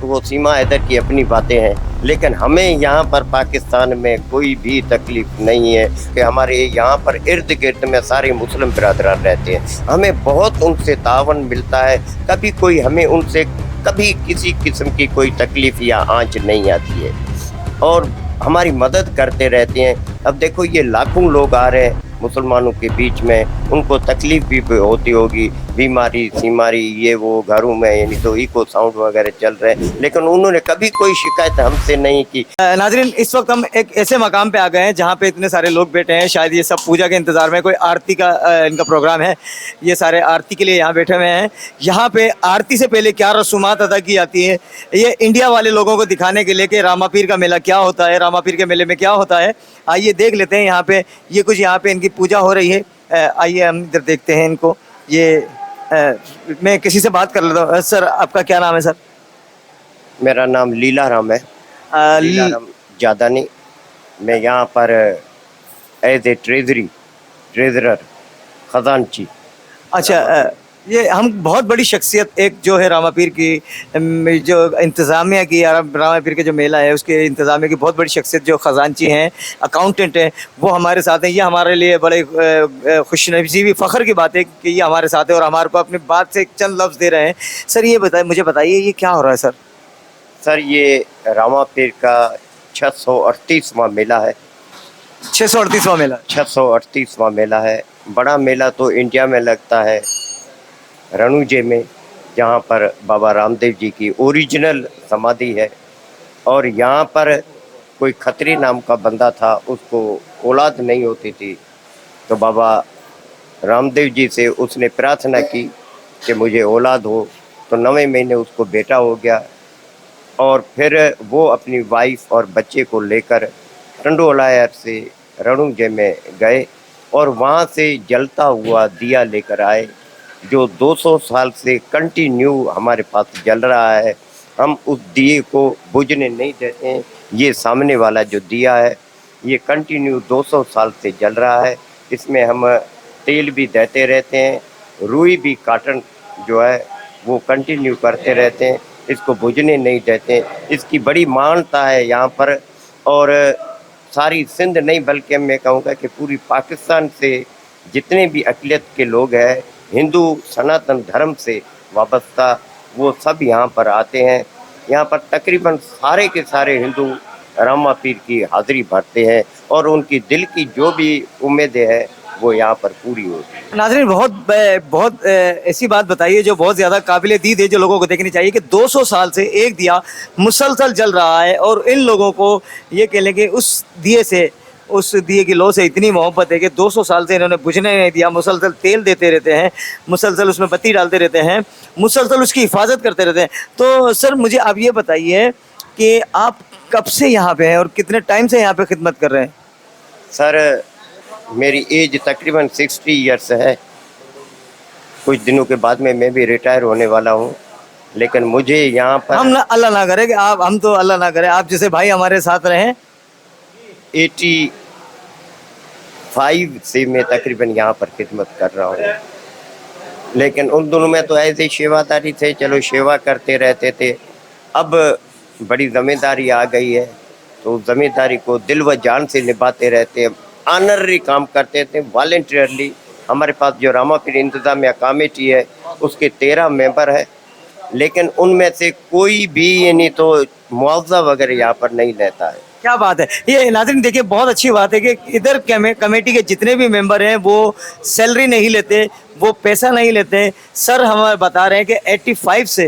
वो सीमा हैदर की अपनी बातें हैं, लेकिन हमें यहाँ पर पाकिस्तान में कोई भी तकलीफ नहीं है कि हमारे यहाँ पर इर्द गिर्द में सारे मुस्लिम बिरादरान रहते हैं। हमें बहुत उनसे तावन मिलता है, कभी कोई हमें उनसे कभी किसी किस्म की कोई तकलीफ या आंच नहीं आती है और हमारी मदद करते रहते हैं। अब देखो ये लाखों लोग आ रहे हैं मुसलमानों के बीच में, उनको तकलीफ भी होती होगी, बीमारी सीमारी ये वो घरों में, यानी तो इको साउंड वगैरह चल रहे हैं, लेकिन उन्होंने कभी कोई शिकायत हमसे नहीं की। नाजरीन, इस वक्त हम एक ऐसे मकाम पे आ गए हैं जहाँ पे इतने सारे लोग बैठे हैं। शायद ये सब पूजा के इंतज़ार में, कोई आरती का इनका प्रोग्राम है। ये सारे आरती के लिए यहाँ बैठे हुए हैं। यहाँ पे आरती से पहले क्या रसूमात अदा की जाती है, ये इंडिया वाले लोगों को दिखाने के लिए कि रामापीर का मेला क्या होता है, रामापीर के मेले में क्या होता है। आइए देख लेते हैं। यहाँ पे ये कुछ यहाँ पे इनकी पूजा हो रही है। आइए हम इधर देखते हैं इनको। ये मैं किसी से बात कर लेता हूँ। सर, आपका क्या नाम है सर? मेरा नाम लीला राम है, लीला राम जादानी। मैं यहाँ पर एज ए ट्रेजरर खजानची। अच्छा, ये हम बहुत बड़ी शख्सियत एक जो है रामापीर की, जो इंतज़ामिया की, रामापीर के जो मेला है उसके इंतज़ामिया की बहुत बड़ी शख्सियत जो ख़जानची हैं, अकाउंटेंट हैं, वो हमारे साथ हैं। ये हमारे लिए बड़े खुशनसीबी फ़ख्र की बात है कि ये हमारे साथ है और हमारे को अपनी बात से चंद लफ्ज़ दे रहे हैं। सर, ये मुझे बताइए ये क्या हो रहा है सर? सर, ये रामापीर का 638वां मेला है। 638वां मेला? 638वां मेला है। बड़ा मेला तो इंडिया में लगता है रणुजे में, जहाँ पर बाबा रामदेव जी की ओरिजिनल समाधि है। और यहाँ पर कोई खत्री नाम का बंदा था, उसको औलाद नहीं होती थी, तो बाबा रामदेव जी से उसने प्रार्थना की कि मुझे औलाद हो, तो 9वें महीने उसको बेटा हो गया। और फिर वो अपनी वाइफ और बच्चे को लेकर टंडोलायर से रणुजे में गए और वहाँ से जलता हुआ दिया लेकर आए, जो 200 साल से कंटिन्यू हमारे पास जल रहा है। हम उस दिए को बुझने नहीं देते हैं। ये सामने वाला जो दिया है ये कंटिन्यू 200 साल से जल रहा है। इसमें हम तेल भी देते रहते हैं, रुई भी काटन जो है वो कंटिन्यू करते रहते हैं, इसको बुझने नहीं देते। इसकी बड़ी मान्यता है यहाँ पर, और सारी सिंध नहीं बल्कि मैं कहूँगा कि पूरी पाकिस्तान से जितने भी अक़लियत के लोग हैं, हिंदू सनातन धर्म से वाबस्ता, वो सब यहाँ पर आते हैं। यहाँ पर तकरीबन सारे के सारे हिंदू रामापीर की हाज़िरी भरते हैं और उनकी दिल की जो भी उम्मीदें हैं वो यहाँ पर पूरी होती है। नाज़रीन, बहुत ऐसी बात बताइए जो बहुत ज़्यादा काबिल दीद है, जो लोगों को देखनी चाहिए कि 200 साल से एक दिया मुसलसल जल रहा है और इन लोगों को ये कह लें कि उस दिए की लो से इतनी मोहब्बत है कि 200 साल से इन्होंने बुझने नहीं दिया। मुसलसल तेल देते रहते हैं, मुसलसल उसमें बत्ती डालते रहते हैं, मुसलसल उसकी हिफाजत करते रहते हैं। तो सर, मुझे आप ये बताइए कि आप कब से यहाँ पे हैं और कितने टाइम से यहाँ पे खिदमत कर रहे हैं? सर, मेरी एज तकरीबन 60 ईयर्स है। कुछ दिनों के बाद में मैं भी रिटायर होने वाला हूँ, लेकिन मुझे यहाँ पर अल्लाह ना करे कि हम तो अल्लाह ना करे आप जैसे भाई हमारे साथ रहें। 85 से मैं तकरीबन यहाँ पर खिदमत कर रहा हूँ, लेकिन उन दोनों में तो ऐसे सेवादारी थे, चलो सेवा करते रहते थे। अब बड़ी ज़िम्मेदारी आ गई है तो ज़िम्मेदारी को दिल व जान से निभाते रहते हैं। ऑनररी काम करते थे, वॉलंटियरली। हमारे पास जो रामापीर इंतज़ामिया कमेटी है उसके 13 मेंबर है, लेकिन उनमें से कोई भी यानी तो मुआवजा वगैरह यहाँ पर नहीं लेता है। क्या बात है! ये नाज़रीन देखिए, बहुत अच्छी बात है कि इधर कमेटी के जितने भी मेंबर हैं वो सैलरी नहीं लेते, वो पैसा नहीं लेते। सर हमें बता रहे हैं कि 85 से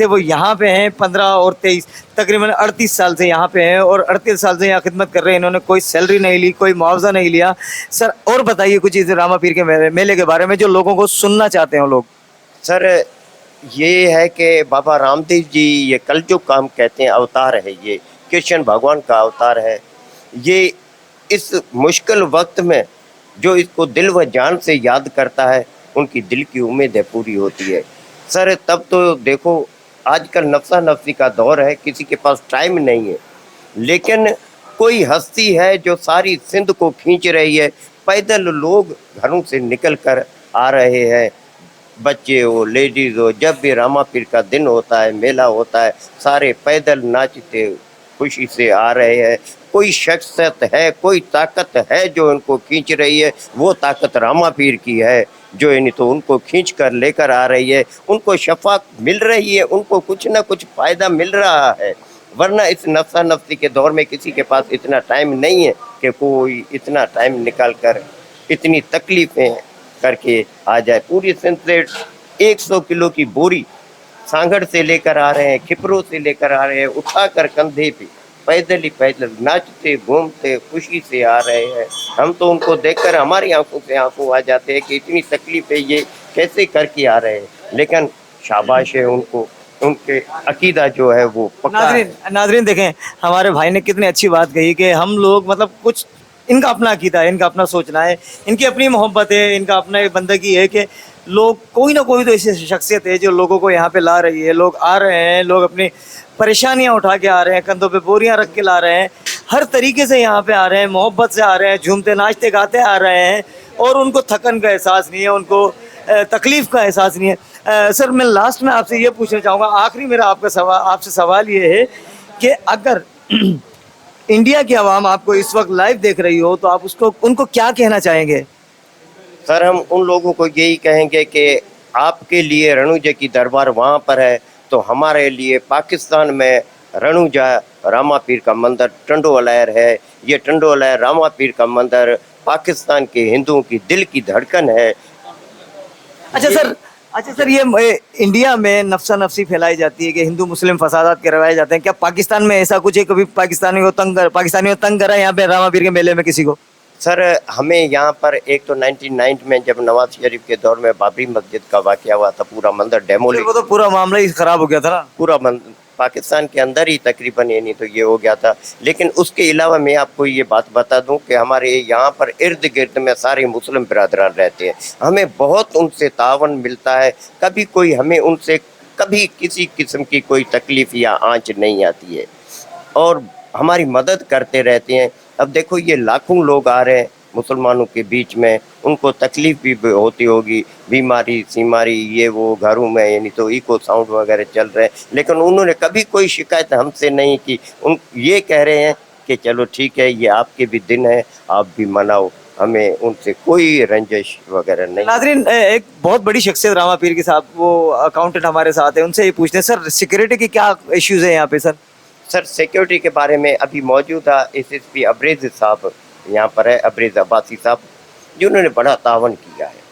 वो यहाँ पे हैं। 15 और 23 तकरीबन 38 साल से यहाँ पे हैं और 38 साल से यहाँ खिदमत कर रहे हैं। इन्होंने कोई सैलरी नहीं ली, कोई मुआवजा नहीं लिया। सर, और बताइए कुछ इस रामापीर के मेले के बारे में जो लोगों को सुनना चाहते हैं लोग। सर, ये है कि बाबा रामदेव जी ये कल जो काम कहते हैं अवतार है, ये कृष्ण भगवान का अवतार है। ये इस मुश्किल वक्त में जो इसको दिल व जान से याद करता है उनकी दिल की उम्मीदें पूरी होती है। सर, तब तो देखो आजकल नफ्सा नफ्सी का दौर है, किसी के पास टाइम नहीं है, लेकिन कोई हस्ती है जो सारी सिंध को खींच रही है। पैदल लोग घरों से निकल कर आ रहे हैं, बच्चे हो, लेडीज हो, जब भी रामा पीर का दिन होता है, मेला होता है, सारे पैदल नाचते खुशी से आ रहे हैं। कोई शख्सियत है, कोई ताकत है जो उनको खींच रही है, वो ताकत रामा पीर की है, जो यानी तो उनको खींच कर लेकर आ रही है। उनको शफा मिल रही है, उनको कुछ ना कुछ फायदा मिल रहा है। वरना इस नफसा नफसी के दौर में किसी के पास इतना टाइम नहीं है कि कोई इतना टाइम निकाल कर इतनी तकलीफें करके आ जाए। पूरी सिंध से 100 किलो की बोरी सांगड़ से लेकर आ रहे हैं, खिपरों से लेकर आ रहे हैं, उठाकर कंधे पे पैदल ही पैदल नाचते घूमते खुशी से आ रहे हैं। हम तो उनको देखकर हमारी आंखों से आंसू आ जाते हैं कि इतनी तकलीफें ये कैसे करके आ रहे हैं। लेकिन शाबाश है उनको, उनके अकीदा जो है वो पक्का है। नाजरीन नाजरीन देखें, हमारे भाई ने कितनी अच्छी बात कही कि हम लोग मतलब कुछ इनका अपना अकीदा है, इनका अपना सोचना है, इनकी अपनी मोहब्बत है, इनका अपना एक बंदगी है कि लोग कोई ना कोई तो ऐसी शख्सियत है जो लोगों को यहाँ पे ला रही है। लोग आ रहे हैं, लोग अपनी परेशानियाँ उठा के आ रहे हैं, कंधों पे बोरियाँ रख के ला रहे हैं, हर तरीके से यहाँ पे आ रहे हैं, मोहब्बत से आ रहे हैं, झूमते नाचते गाते आ रहे हैं और उनको थकन का एहसास नहीं है, उनको तकलीफ का एहसास नहीं है। सर मैं लास्ट में आपसे ये पूछना चाहूँगा, आखिरी मेरा आपसे सवाल ये है कि अगर इंडिया की आवाम आपको इस वक्त लाइव देख रही हो तो आप उसको उनको क्या कहना चाहेंगे? सर हम उन लोगों को यही कहेंगे कि आपके लिए रणुजा की दरबार वहाँ पर है, तो हमारे लिए पाकिस्तान में रणुजा रामा पीर का मंदिर टंडो अलैर है। ये टंडो अलैर रामा पीर का मंदिर पाकिस्तान के हिंदुओं की दिल की धड़कन है। अच्छा सर ये इंडिया में नफसा नफसी फैलाई जाती है कि हिंदू मुस्लिम फसादात करवाए जाते हैं, क्या पाकिस्तान में ऐसा कुछ है? कभी पाकिस्तानियों को तंग करा यहाँ पे रामा पीर के मेले में किसी को? सर हमें यहाँ पर एक तो 99 में जब नवाज शरीफ के दौर में बाबरी मस्जिद का वाकया हुआ था, पूरा मंदिर डेमोलिश, वो तो पूरा मामला ही खराब हो गया था ना। पूरा पाकिस्तान के अंदर ही तकरीबन ये नहीं तो ये हो गया था। लेकिन उसके अलावा मैं आपको ये बात बता दूं कि हमारे यहाँ पर इर्द गिर्द में सारे मुस्लिम बिरादरान रहते हैं, हमें बहुत उनसे तावन मिलता है। कभी कोई हमें उनसे कभी किसी किस्म की कोई तकलीफ या आंच नहीं आती है और हमारी मदद करते रहते हैं। अब देखो ये लाखों लोग आ रहे हैं मुसलमानों के बीच में, उनको तकलीफ भी होती होगी, बीमारी सीमारी ये वो, घरों में यानी तो इको साउंड वगैरह चल रहे हैं, लेकिन उन्होंने कभी कोई शिकायत हमसे नहीं की। उन ये कह रहे हैं कि चलो ठीक है, ये आपके भी दिन है, आप भी मनाओ, हमें उनसे कोई रंजिश वगैरह नहीं। नाजरीन एक बहुत बड़ी शख्सियत रामा पीर के साहब, वो अकाउंटेंट हमारे साथ है, उनसे ये पूछते हैं सर सिक्योरिटी के क्या इश्यूज है यहाँ पे? सर सिक्योरिटी के बारे में अभी मौजूदा एसएसपी अब्रेज साहब यहाँ पर है, अब्रेज अब्बासी साहब, जिन्होंने बड़ा तावन किया है।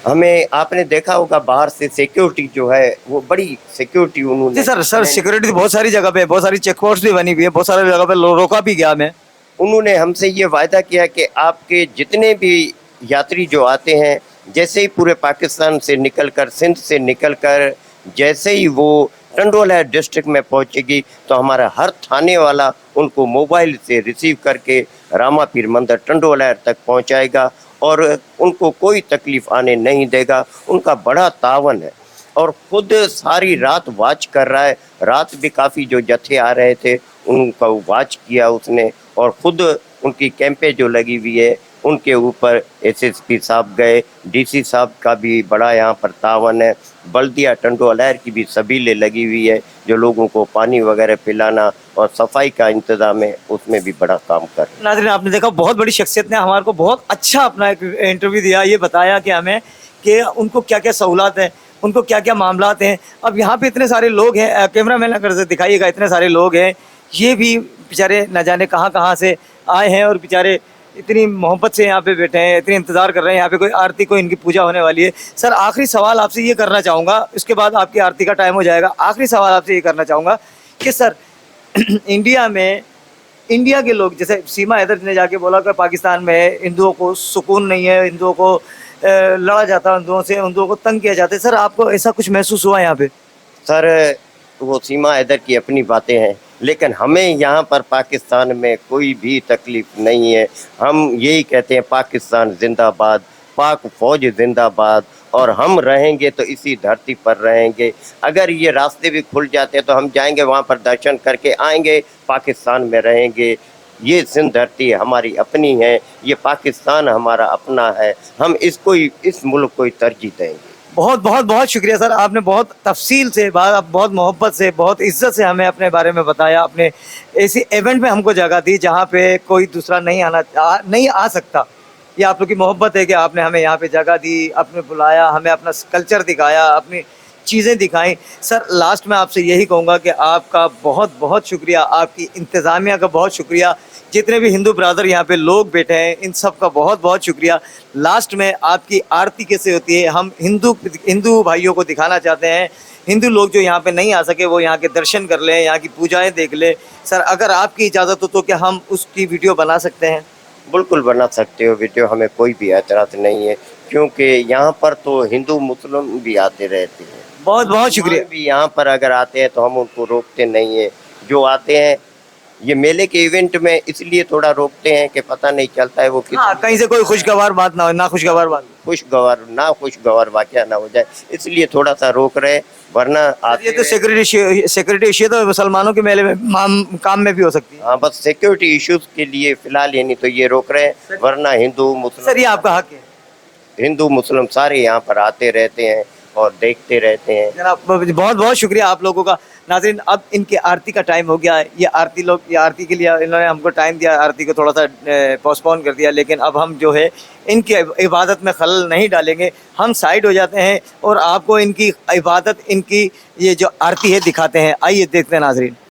हमें आपने देखा होगा बाहर से सिक्योरिटी जो है वो बड़ी सिक्योरिटी उन्होंने। जी सर सिक्योरिटी तो बहुत सारी जगह पे, बहुत सारी चेक पोस्ट भी बनी हुई है, बहुत सारी जगह पे रोका भी गया मैं। उन्होंने हमसे ये वायदा किया कि आपके जितने भी यात्री जो आते हैं, जैसे ही पूरे पाकिस्तान से निकलकर, सिंध से निकलकर जैसे ही वो टंडोला डिस्ट्रिक्ट में पहुंचेगी तो हमारा हर थाने वाला उनको मोबाइल से रिसीव करके रामा पीर मंदिर टंडोला तक पहुंचाएगा और उनको कोई तकलीफ आने नहीं देगा। उनका बड़ा तावन है और खुद सारी रात वॉच कर रहा है। रात भी काफ़ी जो जत्थे आ रहे थे उनका वॉच किया उसने, और खुद उनकी कैंपें जो लगी हुई है उनके ऊपर एसएसपी साहब गए, डीसी साहब का भी बड़ा यहाँ पर तावन है, बल्दिया टंडो अलैर की भी सबीलें लगी हुई है जो लोगों को पानी वगैरह पिलाना और सफाई का इंतजाम है, उसमें भी बड़ा काम कर। नाज़रीन आपने देखा बहुत बड़ी शख्सियत ने हमारे को बहुत अच्छा अपना एक इंटरव्यू दिया, ये बताया कि हमें कि उनको क्या क्या सहूलत है, उनको क्या क्या मामलात हैं। अब यहाँ पे इतने सारे लोग हैं, कैमरा मैन अगर से दिखाइएगा, इतने सारे लोग हैं, ये भी बेचारे न जाने कहाँ से आए हैं और बेचारे इतनी मोहब्बत से यहाँ पे बैठे हैं, इतनी इंतज़ार कर रहे हैं। यहाँ पे कोई आरती, कोई इनकी पूजा होने वाली है। सर आखिरी सवाल आपसे ये करना चाहूँगा, इसके बाद आपकी आरती का टाइम हो जाएगा। आखिरी सवाल आपसे ये करना चाहूँगा कि सर इंडिया में, इंडिया के लोग, जैसे सीमा हैदर ने जाके बोला कि पाकिस्तान में हिंदुओं को सुकून नहीं है, हिंदुओं को लड़ा जाता है, हिंदुओं से हिंदुओं को तंग किया जाता है, सर आपको ऐसा कुछ महसूस हुआ यहाँ पे? सर वो सीमा हैदर की अपनी बातें हैं, लेकिन हमें यहाँ पर पाकिस्तान में कोई भी तकलीफ नहीं है। हम यही कहते हैं पाकिस्तान जिंदाबाद, पाक फौज जिंदाबाद, और हम रहेंगे तो इसी धरती पर रहेंगे। अगर ये रास्ते भी खुल जाते हैं तो हम जाएंगे वहाँ पर दर्शन करके आएंगे, पाकिस्तान में रहेंगे। ये सिंध धरती हमारी अपनी है, ये पाकिस्तान हमारा अपना है, हम इसको, इस मुल्क को ही तरजीह देंगे। बहुत बहुत बहुत शुक्रिया सर, आपने बहुत तफसील से बहुत मोहब्बत से बहुत इज्जत से हमें अपने बारे में बताया, अपने ऐसे इवेंट में हमको जगह दी जहाँ पे कोई दूसरा नहीं आ सकता। ये आप लोग की मोहब्बत है कि आपने हमें यहाँ पे जगह दी, आपने बुलाया, हमें अपना कल्चर दिखाया, अपनी चीज़ें दिखाई। सर लास्ट में आपसे यही कहूँगा कि आपका बहुत बहुत शुक्रिया, आपकी इंतज़ामिया का बहुत शुक्रिया, जितने भी हिंदू ब्रदर यहाँ पे लोग बैठे हैं इन सब का बहुत बहुत शुक्रिया। लास्ट में आपकी आरती कैसे होती है हम हिंदू भाइयों को दिखाना चाहते हैं। हिंदू लोग जो यहाँ पे नहीं आ सके वो यहाँ के दर्शन कर लें, यहाँ की पूजाएं देख लें। सर अगर आपकी इजाज़त हो तो क्या हम उसकी वीडियो बना सकते हैं? बिल्कुल बना सकते हो वीडियो, हमें कोई भी एतराज़ नहीं है, क्योंकि यहाँ पर तो हिंदू मुस्लिम भी आते रहते हैं। बहुत बहुत शुक्रिया। भी यहाँ पर अगर आते हैं तो हम उनको रोकते नहीं है। जो आते हैं ये मेले के इवेंट में इसलिए थोड़ा रोकते हैं कि पता नहीं चलता है वो किस हाँ, कहीं से कोई खुशगवार बात ना हो, ना खुशगवार बात। खुशगवार वाक़या ना हो जाए, इसलिए थोड़ा सा रोक रहे हैं, वरना आते ये तो सिक्योरिटी इश्यू तो मुसलमानों के मेले में काम में भी हो सकती है। हाँ, बस सिक्योरिटी इश्यूज के लिए फिलहाल ये नहीं तो ये रोक रहे हैं, वरना सर ये आपका हक है। हिंदू मुस्लिम सारे यहाँ पर आते रहते हैं और देखते रहते हैं। जनाब बहुत बहुत शुक्रिया आप लोगों का। नाज़रीन अब इनकी आरती का टाइम हो गया है, ये आरती के लिए इन्होंने हमको टाइम दिया, आरती को थोड़ा सा पोस्टपोन कर दिया, लेकिन अब हम जो है इनकी इबादत में खलल नहीं डालेंगे, हम साइड हो जाते हैं और आपको इनकी इबादत, इनकी ये जो आरती है दिखाते हैं। आइए देखते हैं नाज़रीन।